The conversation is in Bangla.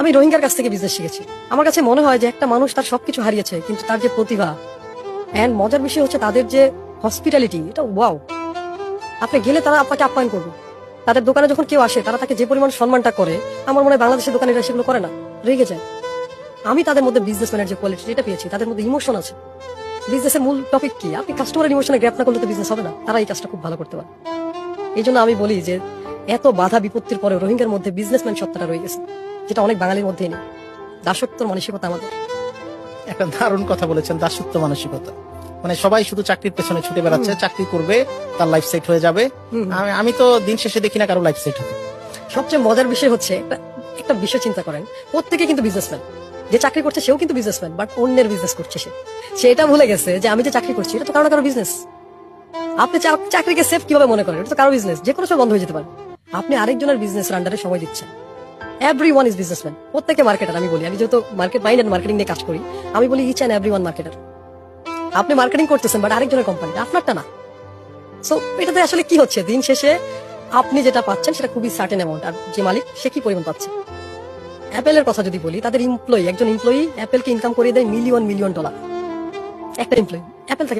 আমি রোহিঙ্গার কাছ থেকে বিজনেস শিখেছি। আমার কাছে মনে হয় যে একটা মানুষ তার সবকিছু হারিয়েছে, কিন্তু তার যে প্রতিভা এন্ড মজার বিষয় হচ্ছে তাদের যে হসপিটালিটি, এটা ওয়াও। আপনি গেলে তারা আপনাকে আপ্যায়ন করবে। তাদের দোকানে যখন কেউ আসে তারা তাকে যে পরিমাণ সম্মানটা করে, আমার মনে হয় বাংলাদেশের দোকানিরা সেগুলো করে না, রেগে যায়। আমি তাদের মধ্যে বিজনেসম্যানের যে কোয়ালিটি এটা পেয়েছি, তাদের মধ্যে ইমোশন আছে। বিজনেসের মূল টপিক কি? আপনি কাস্টমারের ইমোশনে গ্র্যাপ না করলে তো বিজনেস হবে না। তারা এই কাজটা খুব ভালো করতে পারে। এই জন্য আমি বলি যে এত বাধা বিপত্তির পরে রোহিঙ্গার মধ্যে বিজনেসম্যান সত্তাটা রয়ে গেছে, যেটা অনেক বাঙালির মধ্যেই নেই। দাসত্বর মানসিকতা আমাদের। একটা দারুণ কথা বলেছেন, দাসত্ব মানসিকতা। মানে সবাই শুধু চাকরির পেছনে ছুটে বেড়াচ্ছে, চাকরি করবে তার লাইফ সেট হয়ে যাবে। আমি তো দিন শেষে দেখি না কারো লাইফ সেট হবে। সবচেয়ে মজার বিষয় হচ্ছে একটা বিষয় চিন্তা করেন, প্রত্যেকে কিন্তু বিজনেসম্যান। যে চাকরি করছে সেও কিন্তু বিজনেসম্যান, বাট অন্যের বিজনেস করছে সে এটা ভুলে গেছে যে আমি যে চাকরি করছি এটা তো কারো না কারো বিজনেস। আপনি চাকরিকে সেফ কিভাবে মনে করেন? এটা তো কারো বিজনেস, যে কোনো সময় বন্ধ হয়ে যেতে পারে। আপনি আরেকজনের বিজনেস আন্ডারে সময় দিচ্ছেন। এভরিওয়ান ইজ বিজনেসম্যান, প্রত্যেকে মার্কেটার। আমি বলি, আমি যেহেতু মার্কেট মাইন্ড এন্ড মার্কেটিং নিয়ে কাজ করি, আমি বলি ইচ এন্ড এভরিওয়ান মার্কেটার। আপনি মার্কেটিং করতেছেন বাট আরেকজনের কোম্পানি, আপনারটা না। সো এটাতে আসলে কি হচ্ছে? দিন শেষে আপনি যেটা পাচ্ছেন সেটা খুবই সার্টেন অ্যামাউন্ট, আর যে মালিক সে কি পরিমাণ পাচ্ছে। অ্যাপেলের কথা যদি বলি, তাদের একজন এমপ্লয়ি অ্যাপেলকে ইনকাম করিয়ে দেয় মিলিয়ন মিলিয়ন ডলার। একটা এমপ্লয়ি অ্যাপেল থেকে